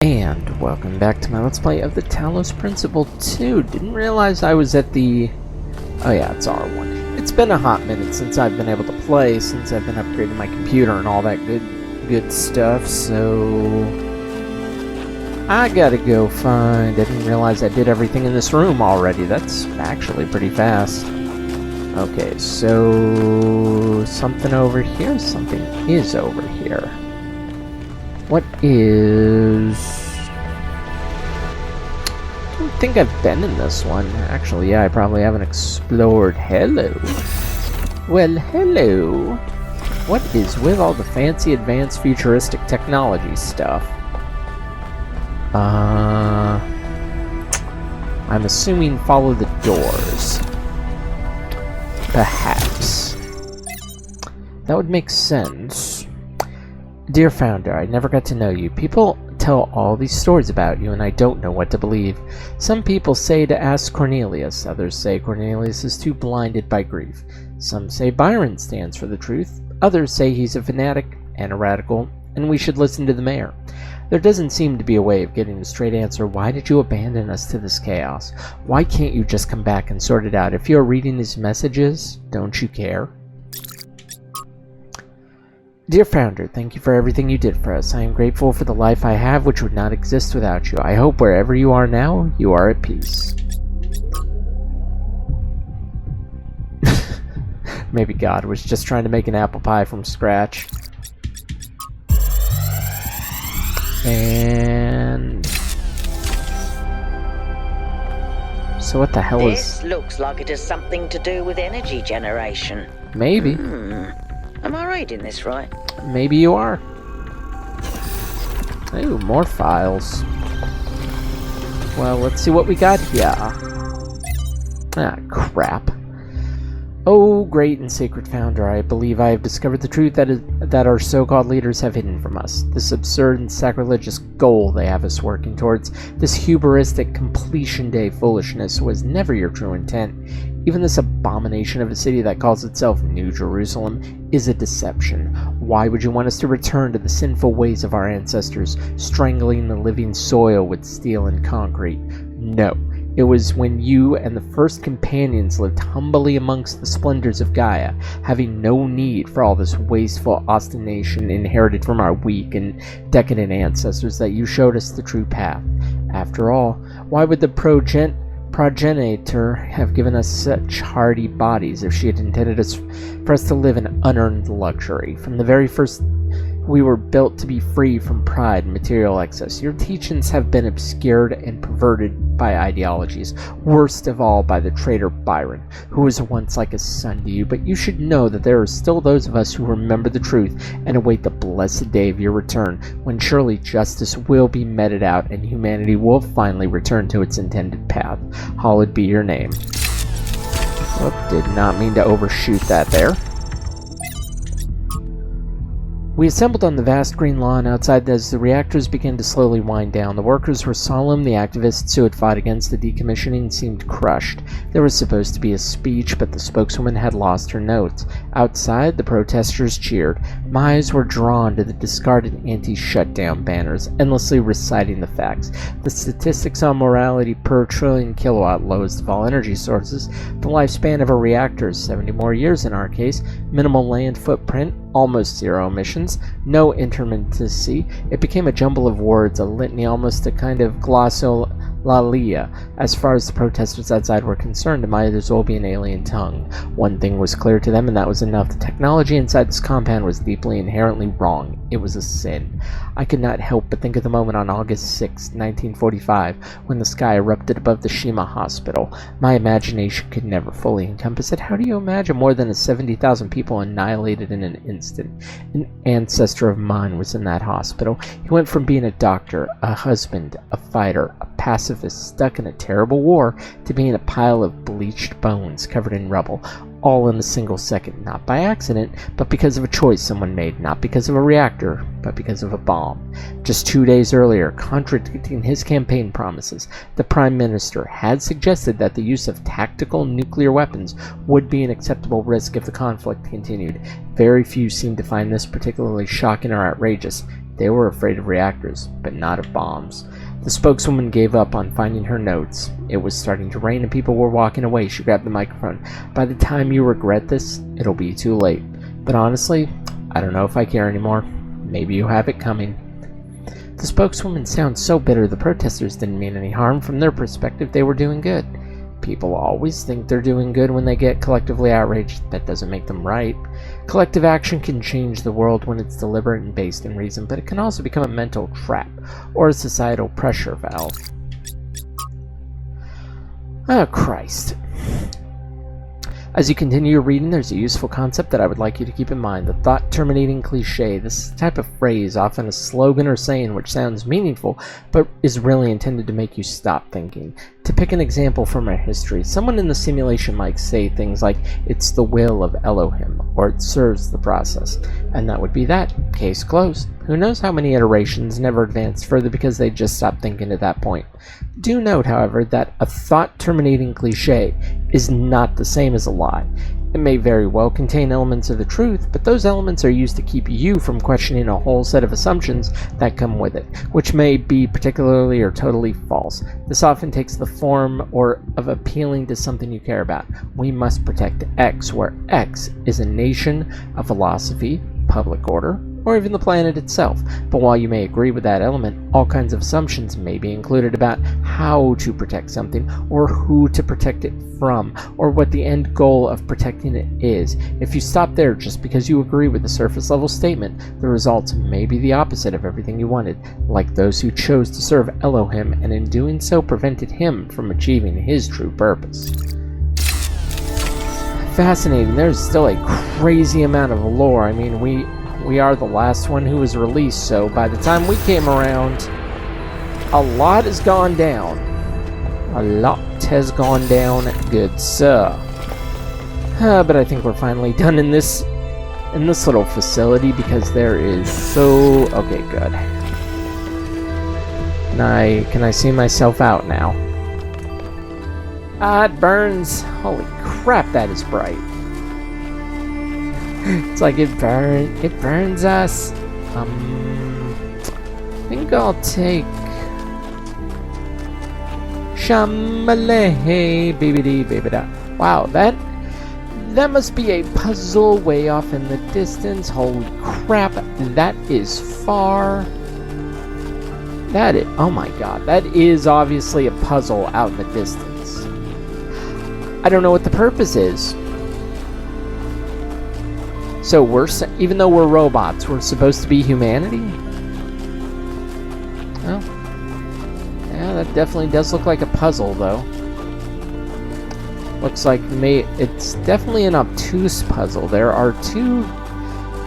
And welcome back to my Let's Play of the Talos Principle 2. Didn't realize I was at the... Oh yeah, it's R1. It's been a hot minute since I've been able to play, since I've been upgrading my computer and all that good stuff, so... I gotta go find... I didn't realize I did everything in this room already. That's actually pretty fast. Okay, so... something over here? Something is over here. What is... I don't think I've been in this one. Actually, yeah, I probably haven't explored. Hello. Well, hello. What is with all the fancy advanced futuristic technology stuff? I'm assuming follow the doors. Perhaps. That would make sense. Dear Founder, I never got to know you. People tell all these stories about you, and I don't know what to believe. Some people say to ask Cornelius. Others say Cornelius is too blinded by grief. Some say Byron stands for the truth. Others say he's a fanatic and a radical, and we should listen to the mayor. There doesn't seem to be a way of getting a straight answer. Why did you abandon us to this chaos? Why can't you just come back and sort it out? If you're reading his messages, don't you care? Dear Founder, thank you for everything you did for us. I am grateful for the life I have, which would not exist without you. I hope wherever you are now, you are at peace. Maybe God was just trying to make an apple pie from scratch. And... so what the hell is... This looks like it has something to do with energy generation. Maybe. Am I reading this right? Maybe you are. Ooh, more files. Well, let's see what we got here. Ah, crap. Oh, great and sacred Founder, I believe I have discovered the truth that our so-called leaders have hidden from us. This absurd and sacrilegious goal they have us working towards, this hubristic completion day foolishness was never your true intent. Even this abomination of a city that calls itself New Jerusalem is a deception. Why would you want us to return to the sinful ways of our ancestors, strangling the living soil with steel and concrete? No. It was when you and the first companions lived humbly amongst the splendors of Gaia, having no need for all this wasteful ostentation inherited from our weak and decadent ancestors, that you showed us the true path. After all, why would the progenitor have given us such hardy bodies if she had intended for us to live in unearned luxury? From the very first, we were built to be free from pride and material excess. Your teachings have been obscured and perverted by ideologies, worst of all by the traitor Byron, who was once like a son to you. But you should know that there are still those of us who remember the truth and await the blessed day of your return, when surely justice will be meted out and humanity will finally return to its intended path. Hallowed be your name. Oh, did not mean to overshoot that there. We assembled on the vast green lawn outside as the reactors began to slowly wind down. The workers were solemn. The activists who had fought against the decommissioning seemed crushed. There was supposed to be a speech, but the spokeswoman had lost her notes. Outside, the protesters cheered. My eyes were drawn to the discarded anti-shutdown banners, endlessly reciting the facts. The statistics on morality per trillion kilowatt lowest of all energy sources, the lifespan of a reactor is 70 more years in our case, minimal land footprint, almost zero emissions, no intermittency. It became a jumble of words, a litany, almost a kind of glossolalia. As far as the protesters outside were concerned, it might as well be an alien tongue. One thing was clear to them, and that was enough. The technology inside this compound was deeply, inherently wrong. It was a sin. I could not help but think of the moment on August 6, 1945, when the sky erupted above the Shima Hospital. My imagination could never fully encompass it. How do you imagine more than 70,000 people annihilated in an instant? An ancestor of mine was in that hospital. He went from being a doctor, a husband, a fighter, a pacifist stuck in a terrible war, to being a pile of bleached bones covered in rubble. all in a single second, not by accident, but because of a choice someone made, not because of a reactor, but because of a bomb. Just 2 days earlier, contradicting his campaign promises, the Prime Minister had suggested that the use of tactical nuclear weapons would be an acceptable risk if the conflict continued. Very few seemed to find this particularly shocking or outrageous. They were afraid of reactors, but not of bombs. The spokeswoman gave up on finding her notes. It was starting to rain and people were walking away. She grabbed the microphone. By the time you regret this, it'll be too late. But honestly, I don't know if I care anymore. Maybe you have it coming. The spokeswoman sounds so bitter. The protesters didn't mean any harm. From their perspective, they were doing good. People always think they're doing good when they get collectively outraged. That doesn't make them right. Collective action can change the world when it's deliberate and based in reason, but it can also become a mental trap or a societal pressure valve. Oh, Christ. As you continue your reading, there's a useful concept that I would like you to keep in mind. The thought-terminating cliché. This is a type of phrase, often a slogan or saying, which sounds meaningful, but is really intended to make you stop thinking. To pick an example from our history, someone in the simulation might say things like, "It's the will of Elohim," or "It serves the process." And that would be that. Case closed. Who knows how many iterations never advanced further because they just stopped thinking at that point. Do note, however, that a thought-terminating cliché is not the same as a lie. It may very well contain elements of the truth, but those elements are used to keep you from questioning a whole set of assumptions that come with it, which may be particularly or totally false. This often takes the form of appealing to something you care about. We must protect X, where X is a nation, a philosophy, public order, or even the planet itself. But while you may agree with that element, all kinds of assumptions may be included about how to protect something, or who to protect it from, or what the end goal of protecting it is. If you stop there just because you agree with the surface level statement, the results may be the opposite of everything you wanted, like those who chose to serve Elohim and in doing so prevented him from achieving his true purpose. Fascinating. There's still a crazy amount of lore. I mean, we are the last one who was released, so by the time we came around, a lot has gone down. A lot has gone down, good sir. But I think we're finally done in this little facility because there is so... Okay, good. Can I see myself out now? Ah, it burns. Holy crap, that is bright. It's like it burns us. I think I'll take Shamalehe Bibidi Bibida. Wow, that must be a puzzle way off in the distance. Holy crap, that is far. That is, oh my god, that is obviously a puzzle out in the distance. I don't know what the purpose is. So even though we're robots, we're supposed to be humanity? Well, yeah, that definitely does look like a puzzle, though. Looks like it's definitely an obtuse puzzle. There are two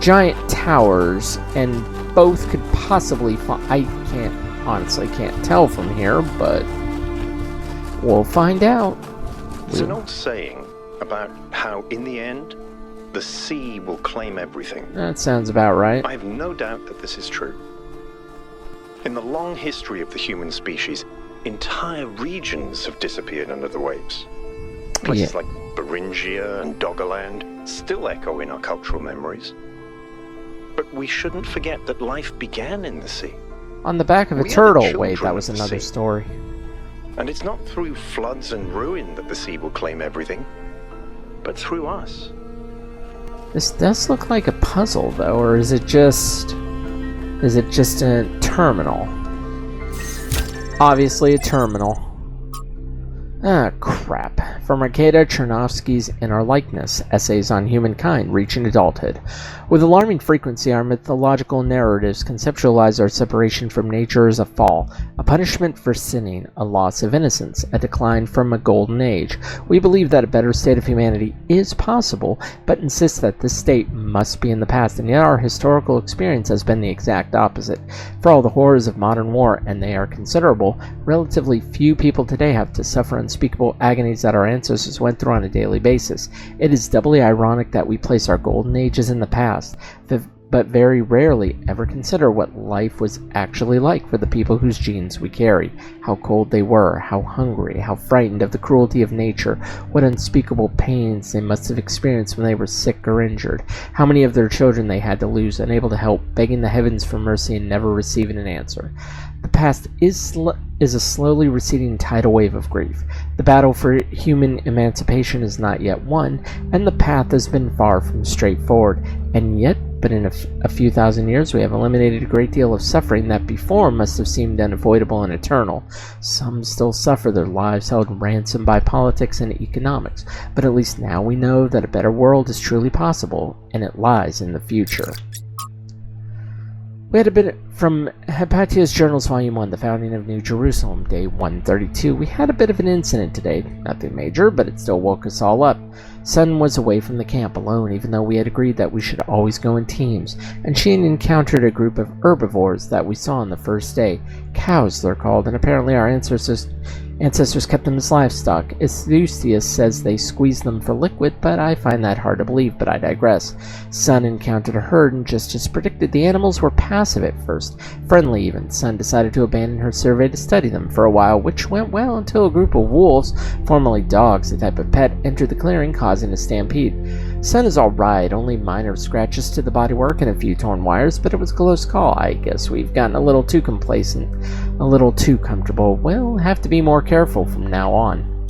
giant towers, and both could possibly I honestly can't tell from here, but we'll find out. There's an old saying about how, in the end, the sea will claim everything. That sounds about right. I have no doubt that this is true. In the long history of the human species, entire regions have disappeared under the waves. Places like Beringia and Doggerland still echo in our cultural memories. But we shouldn't forget that life began in the sea. On the back of a turtle. Wait, that was another story. And it's not through floods and ruin that the sea will claim everything, but through us. This does look like a puzzle, though, or is it just a terminal? Obviously a terminal. Ah, crap. From Arkada Chernovsky's In Our Likeness, Essays on Humankind Reaching Adulthood. With alarming frequency, our mythological narratives conceptualize our separation from nature as a fall, a punishment for sinning, a loss of innocence, a decline from a golden age. We believe that a better state of humanity is possible, but insist that this state must be in the past, and yet our historical experience has been the exact opposite. For all the horrors of modern war, and they are considerable, relatively few people today have to suffer unspeakable agonies that our ancestors went through on a daily basis. It is doubly ironic that we place our golden ages in the past. but very rarely ever consider what life was actually like for the people whose genes we carry, how cold they were, how hungry, how frightened of the cruelty of nature, what unspeakable pains they must have experienced when they were sick or injured, how many of their children they had to lose, unable to help, begging the heavens for mercy and never receiving an answer. The past is a slowly receding tidal wave of grief. The battle for human emancipation is not yet won, and the path has been far from straightforward. And yet, but in a few thousand years, we have eliminated a great deal of suffering that before must have seemed unavoidable and eternal. Some still suffer, their lives held ransom by politics and economics, but at least now we know that a better world is truly possible, and it lies in the future. We had a bit from Hypatia's Journals, Volume 1, The Founding of New Jerusalem, Day 132. We had a bit of an incident today. Nothing major, but it still woke us all up. Sun was away from the camp alone, even though we had agreed that we should always go in teams, and she had encountered a group of herbivores that we saw on the first day. Cows, they're called, and apparently our ancestors kept them as livestock. Eustathius says they squeezed them for liquid, but I find that hard to believe, but I digress. Sun encountered a herd, and just as predicted, the animals were passive at first, friendly even. Sun decided to abandon her survey to study them for a while, which went well until a group of wolves, formerly dogs, a type of pet, entered the clearing, causing a stampede. Sun is alright, only minor scratches to the bodywork and a few torn wires, but it was a close call. I guess we've gotten a little too complacent, a little too comfortable. We'll have to be more careful from now on.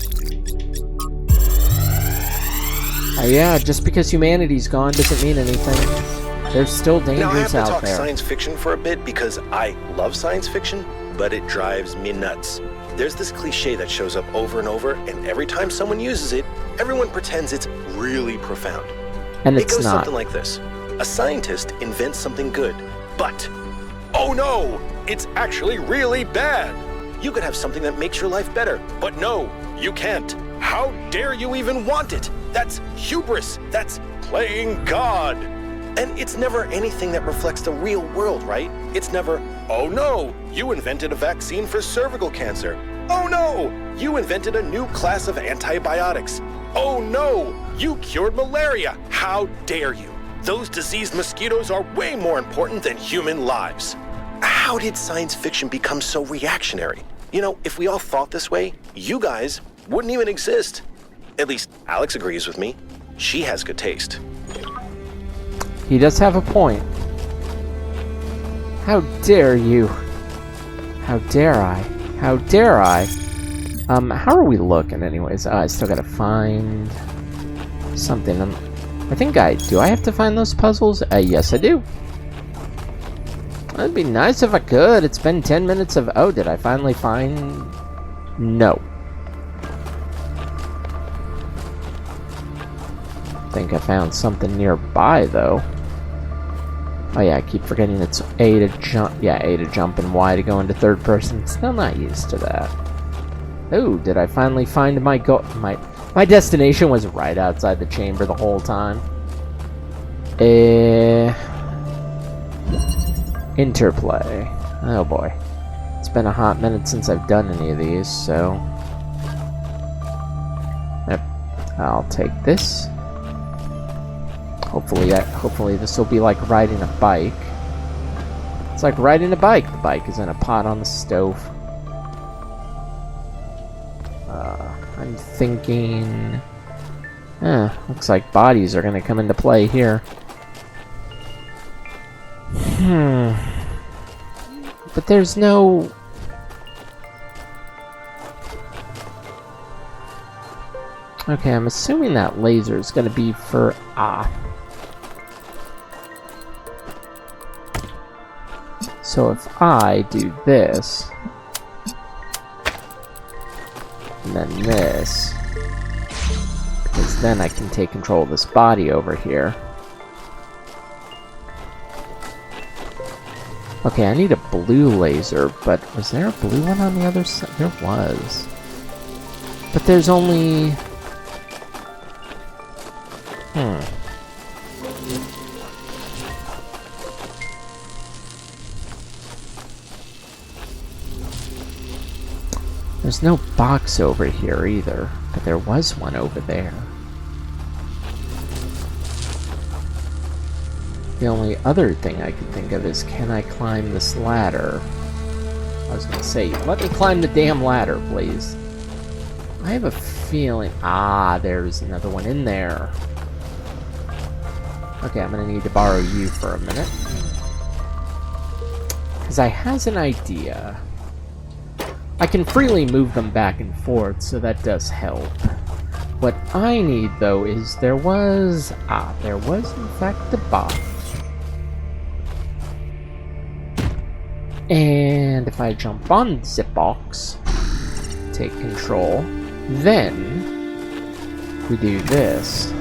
Yeah, just because humanity's gone doesn't mean anything. There's still dangers now, I have to out talk there. Science fiction for a bit because I love science fiction, but it drives me nuts. There's this cliche that shows up over and over, and every time someone uses it, everyone pretends it's really profound. And It it's goes not. something like this. A scientist invents something good, but, oh no, it's actually really bad. You could have something that makes your life better, but no, you can't. How dare you even want it? That's hubris. That's playing God. And it's never anything that reflects the real world, right? It's never, oh no, you invented a vaccine for cervical cancer. Oh no, you invented a new class of antibiotics. Oh no, you cured malaria. How dare you? Those diseased mosquitoes are way more important than human lives. How did science fiction become so reactionary? You know, if we all thought this way, you guys wouldn't even exist. At least Alex agrees with me. She has good taste. He does have a point. How dare you? How dare I? How dare I? How are we looking anyways? I still gotta find something. I think do I have to find those puzzles? Yes I do. That'd be nice if I could. It's been 10 minutes of... Oh, did I finally find... No. I think I found something nearby, though. Oh yeah, I keep forgetting it's A to jump. Yeah, A to jump and Y to go into third person. Still not used to that. Oh, did I finally find my goal? My destination was right outside the chamber the whole time. Interplay. Oh boy. It's been a hot minute since I've done any of these, so... Yep. I'll take this. Hopefully this will be like riding a bike. It's like riding a bike. The bike is in a pot on the stove. I'm thinking... looks like bodies are gonna come into play here. But there's no... Okay, I'm assuming that laser is gonna be for... So if I do this, and then this, because then I can take control of this body over here. Okay, I need a blue laser, but was there a blue one on the other side? There was. But there's only... There's no box over here either, but there was one over there. The only other thing I could think of is, can I climb this ladder? I was gonna say, let me climb the damn ladder, please. I have a feeling... Ah, there's another one in there. Okay, I'm gonna need to borrow you for a minute. Because I has an idea. I can freely move them back and forth, so that does help. What I need, though, is there was in fact a box. And if I jump on the box, take control, then we do this.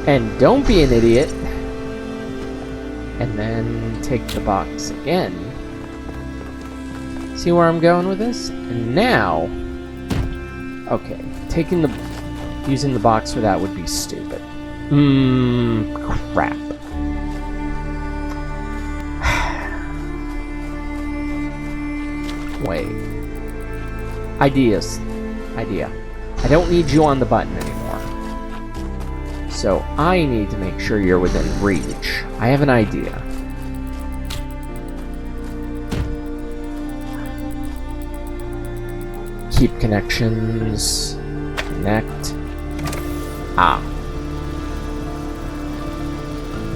And don't be an idiot. And then take the box again. See where I'm going with this? And now... Okay, using the box for that would be stupid. Crap. Wait. Idea. I don't need you on the button anymore. So I need to make sure you're within reach. I have an idea. Keep connections. Connect. Ah.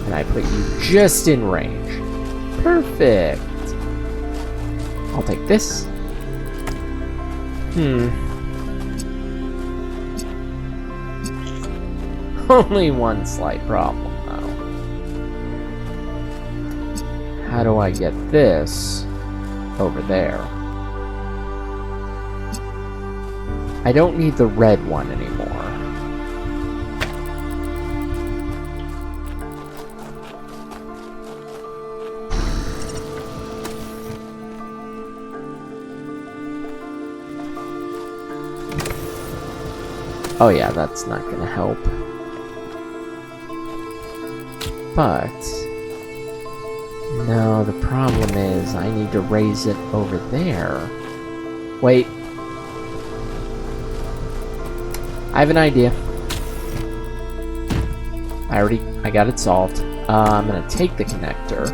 And I put you just in range. Perfect. I'll take this. Only one slight problem, though. How do I get this over there? I don't need the red one anymore. Oh yeah, that's not gonna help. But... no, the problem is I need to raise it over there. Wait. I have an idea. I got it solved. I'm gonna take the connector.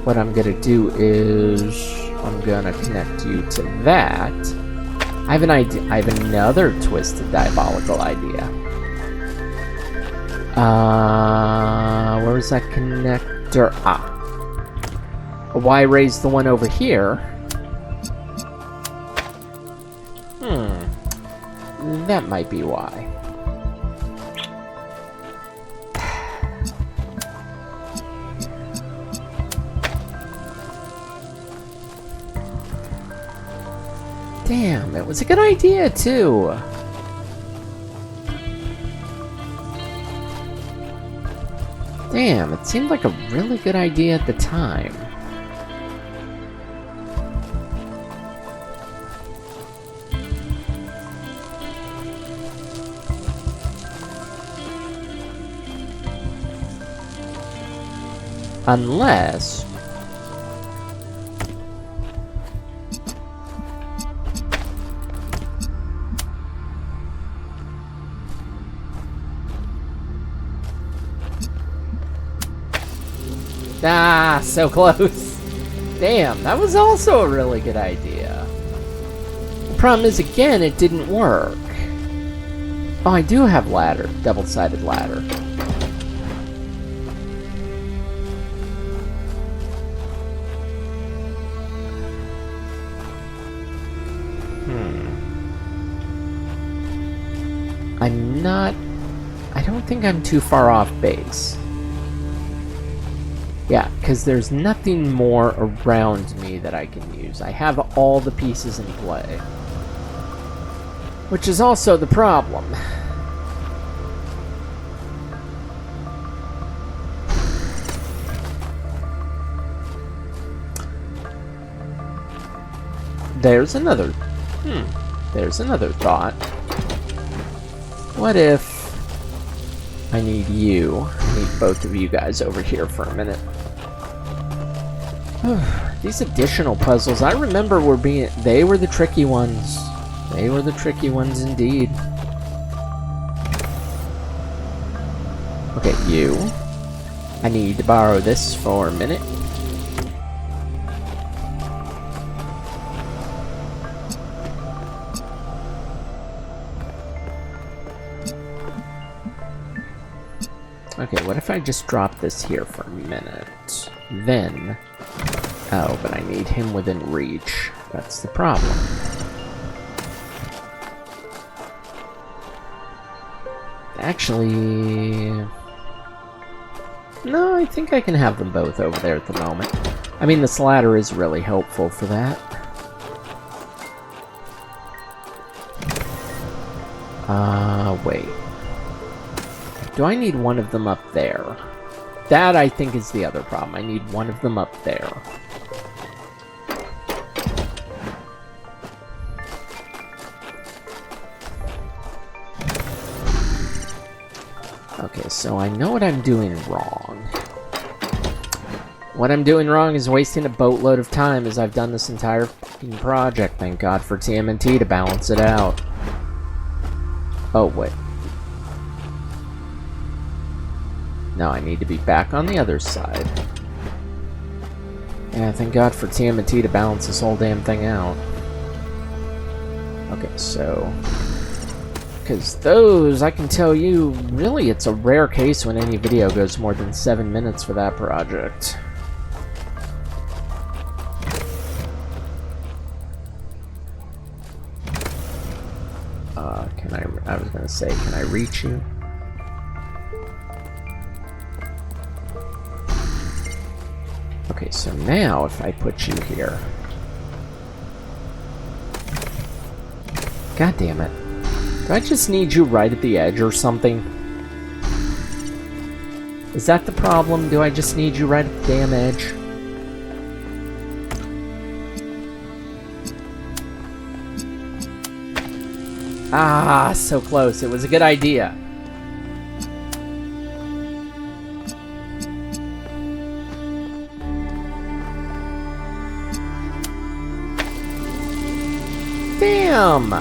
What I'm gonna do is I'm gonna connect you to that. I have an idea. I have another twisted, diabolical idea. Where's that connector? Ah. Why raise the one over here? That might be why. Damn, it was a good idea, too. Damn, it seemed like a really good idea at the time. Unless... ah, so close. Damn, that was also a really good idea. The problem is, again, it didn't work. Oh, I do have ladder, double-sided ladder. I don't think I'm too far off base. Yeah, because there's nothing more around me that I can use. I have all the pieces in play. Which is also the problem. There's another thought. What if I need you? I need both of you guys over here for a minute. These additional puzzles, I remember they were the tricky ones. They were the tricky ones indeed. Okay, you. I need to borrow this for a minute. Okay, what if I just drop this here for a minute? Then... Oh, but I need him within reach. That's the problem. Actually... No, I think I can have them both over there at the moment. I mean, this ladder is really helpful for that. Wait. Do I need one of them up there? That, I think, is the other problem. I need one of them up there. Okay, so I know what I'm doing wrong. What I'm doing wrong is wasting a boatload of time as I've done this entire fucking project. Thank God for TMNT to balance it out. Oh, wait. No, I need to be back on the other side. Yeah, thank God for TMNT to balance this whole damn thing out. Okay, so... Because those, I can tell you, really it's a rare case when any video goes more than 7 minutes for that project. I was gonna say, can I reach you? Okay, so now if I put you here... God damn it. Do I just need you right at the edge or something? Is that the problem? Do I just need you right at the damn edge? Ah, so close. It was a good idea. Damn!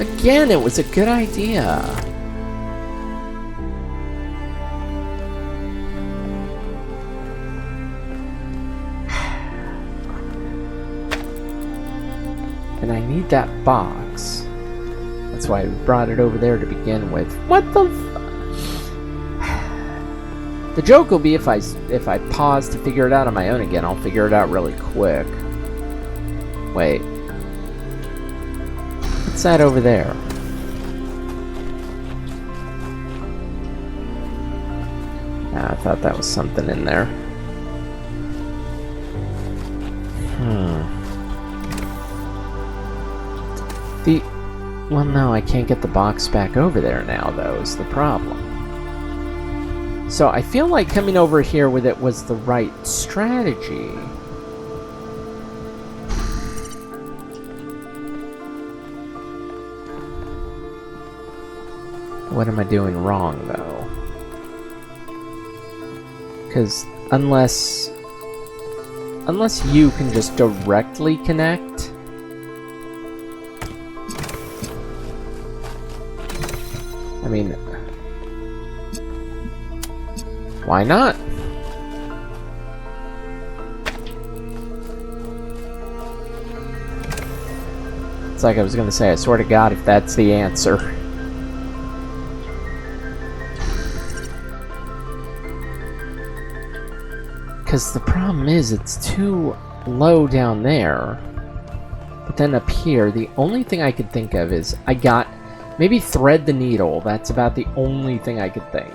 Again, it was a good idea. And I need that box. That's why I brought it over there to begin with. What the The joke will be if I pause to figure it out on my own again, I'll figure it out really quick. Wait. What's that over there? Ah, I thought that was something in there. Well, no, I can't get the box back over there now, though, is the problem. So I feel like coming over here with it was the right strategy. What am I doing wrong, though? Because unless you can just directly connect... I mean... Why not? It's like I was gonna say, I swear to God, if that's the answer. Because the problem is, it's too low down there. But then up here, the only thing I could think of is, maybe thread the needle. That's about the only thing I could think.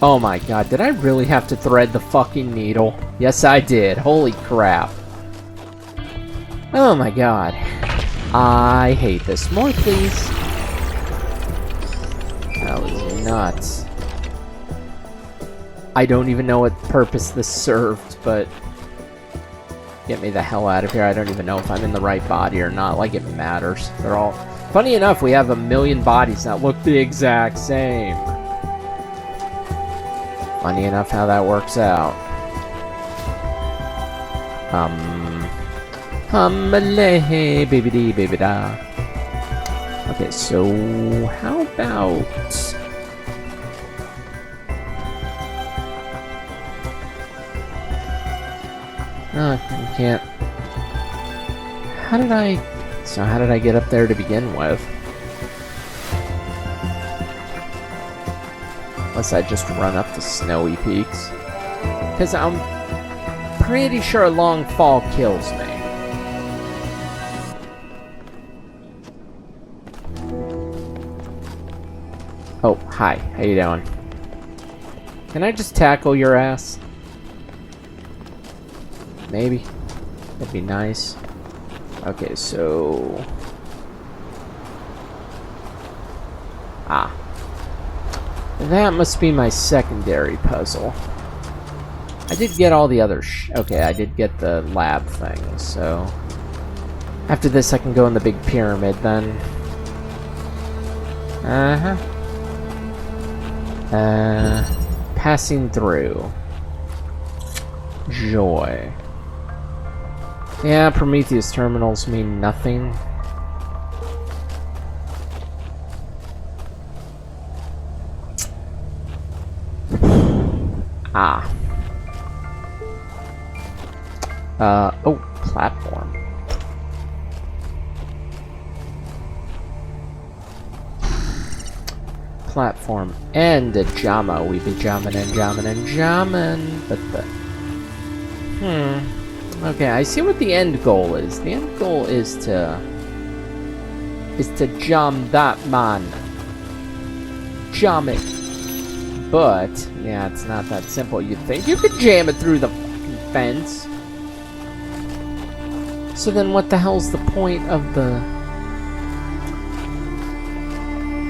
Oh my God, did I really have to thread the fucking needle? Yes, I did. Holy crap. Oh my God. I hate this. More, please. That was nuts. I don't even know what purpose this served, but... Get me the hell out of here. I don't even know if I'm in the right body or not. Like, it matters. They're all... Funny enough, we have 1,000,000 bodies that look the exact same. Funny enough how that works out. Humale, baby dee, baby da. Okay, so how about... No, you can't. How did I get up there to begin with? Unless I just run up the snowy peaks. Because I'm pretty sure a long fall kills me. Oh, hi. How you doing? Can I just tackle your ass? Maybe. That'd be nice. Okay, so... Ah. That must be my secondary puzzle. I did get all the other okay, I did get the lab thing, so... After this, I can go in the big pyramid, then. Uh-huh. Passing through. Joy. Yeah, Prometheus terminals mean nothing. Ah. Oh, platform. Platform and a Jama. We be jamming and jamming and jamming. But the... Okay, I see what the end goal is. The end goal is to jam that man. Jam it. But, yeah, it's not that simple. You'd think you could jam it through the fucking fence. So then what the hell's the point of the...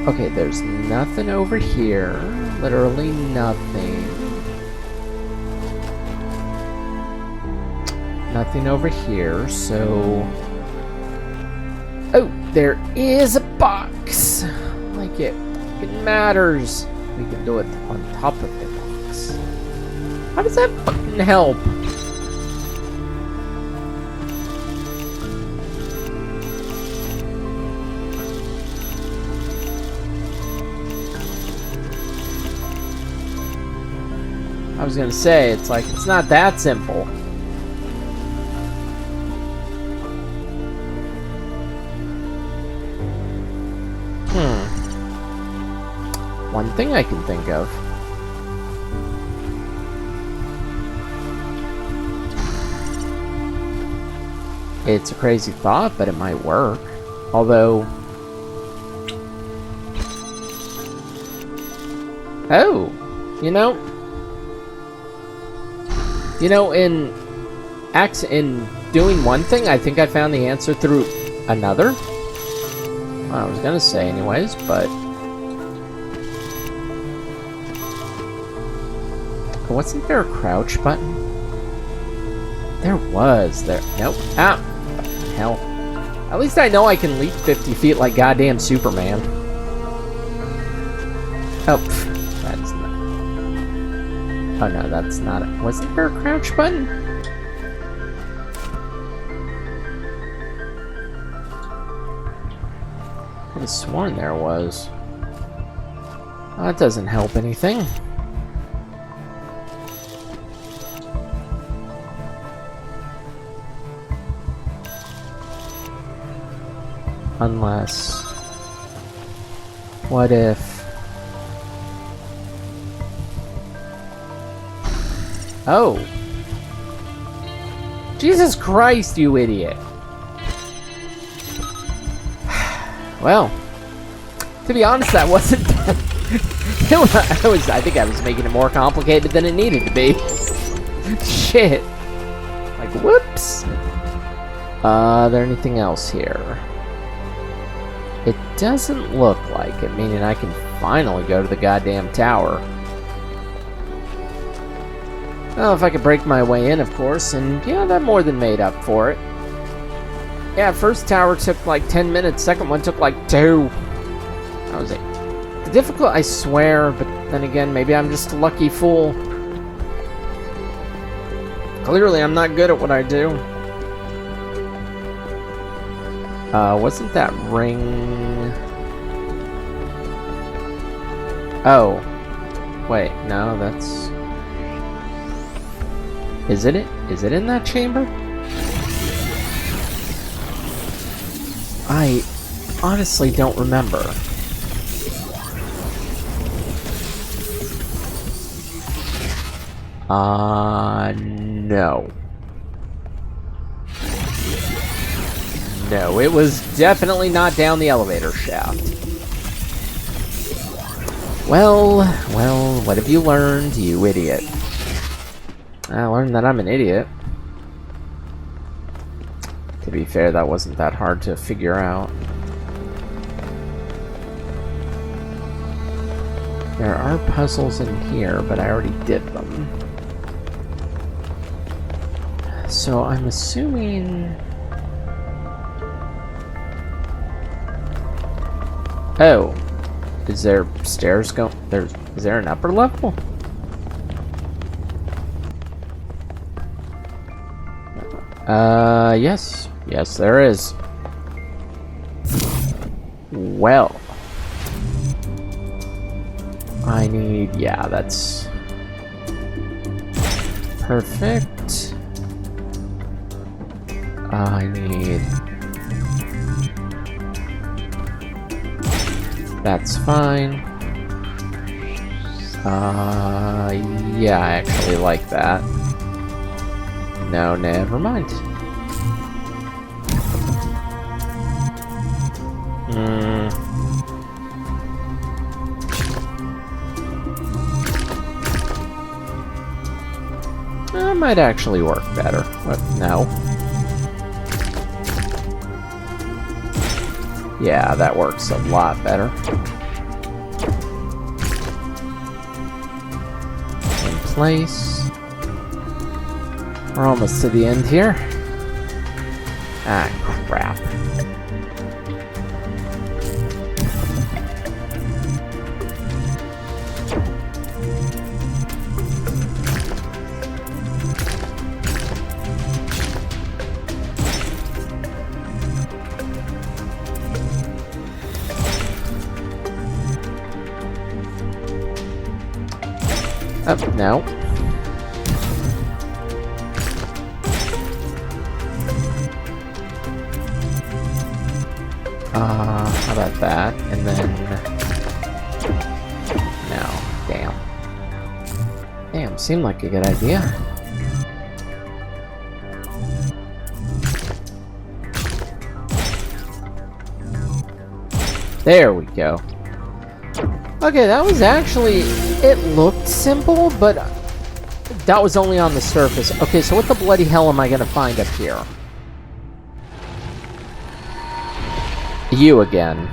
Okay, there's nothing over here. Literally nothing. Nothing over here, so... Oh, there is a box! Like it matters. We can do it on top of the box. How does that fucking help? I was gonna say, it's like, it's not that simple. One thing I can think of. It's a crazy thought, but it might work. Although... Oh! You know, in doing one thing, I think I found the answer through another. Well, I was gonna say anyways, but... Wasn't there a crouch button? There was. Nope. Ah! Hell. At least I know I can leap 50 feet like goddamn Superman. Oh, that's not... Oh no, that's not it. Wasn't there a crouch button? I could have sworn there was. Oh, that doesn't help anything. Unless... What if... Oh! Jesus Christ, you idiot! Well... To be honest, that wasn't... I think I was making it more complicated than it needed to be. Shit! Like, whoops! There anything else here? It doesn't look like it, meaning I can finally go to the goddamn tower. Well, if I could break my way in, of course, and yeah, that more than made up for it. Yeah, first tower took like 10 minutes, second one took like 2. That was it. The difficult, I swear, but then again, maybe I'm just a lucky fool. Clearly, I'm not good at what I do. Wasn't that ring... Oh. Wait, no, that's... Is it in that chamber? I honestly don't remember. No. No, it was definitely not down the elevator shaft. Well, what have you learned, you idiot? I learned that I'm an idiot. To be fair, that wasn't that hard to figure out. There are puzzles in here, but I already did them. So I'm assuming... Oh. Is there stairs go... Is there an upper level? Yes. Yes, there is. Well. I need... Yeah, that's... Perfect. I need... That's fine. Yeah, I actually like that. No, never mind. That might actually work better. What? No. Yeah, that works a lot better. In place. We're almost to the end here. Ah, crap. Oh, no. How about that? And then... No. Damn. Damn, seemed like a good idea. There we go. Okay, that was actually... It looked simple, but that was only on the surface. Okay, so what the bloody hell am I gonna find up here? You again.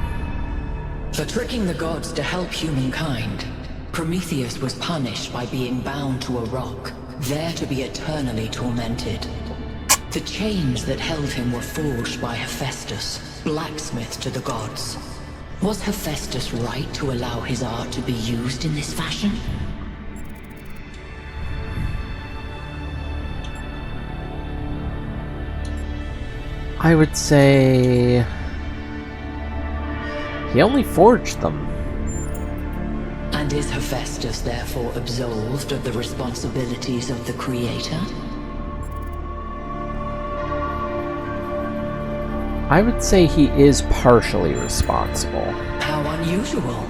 For tricking the gods to help humankind, Prometheus was punished by being bound to a rock, there to be eternally tormented. The chains that held him were forged by Hephaestus, blacksmith to the gods. Was Hephaestus right to allow his art to be used in this fashion? I would say... He only forged them. And is Hephaestus therefore absolved of the responsibilities of the creator? I would say he is partially responsible. How unusual.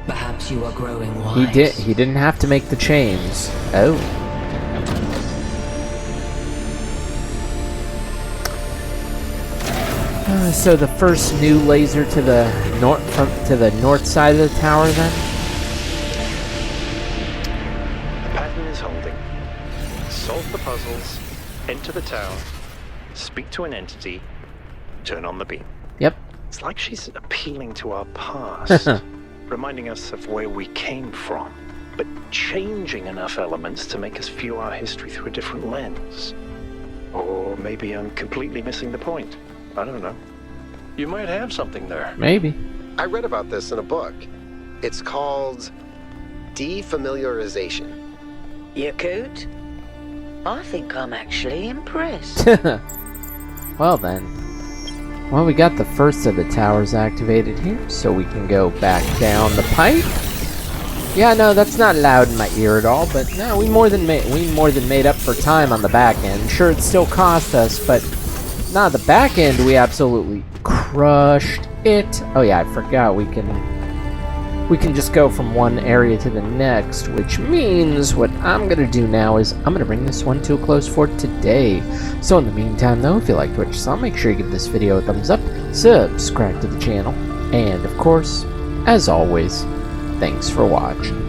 Perhaps you are growing wise. He didn't have to make the chains. Oh. So the first new laser to the north side of the tower then? The pattern is holding. Solve the puzzles, enter the tower, speak to an entity, turn on the beam. Yep. It's like she's appealing to our past, reminding us of where we came from, but changing enough elements to make us view our history through a different lens. Or maybe I'm completely missing the point. I don't know. You might have something there. Maybe. I read about this in a book. It's called Defamiliarization. You coot? I think I'm actually impressed. Well then. Well, we got the first of the towers activated here, so we can go back down the pipe. Yeah, no, that's not loud in my ear at all, but no, we more than made up for time on the back end. Sure, it still cost us, but nah, the back end we absolutely crushed it. Oh yeah, I forgot we can just go from one area to the next, which means what I'm gonna do now is I'm gonna bring this one to a close for today. So in the meantime though, if you liked what you saw, make sure you give this video a thumbs up, subscribe to the channel, and of course, as always, thanks for watching.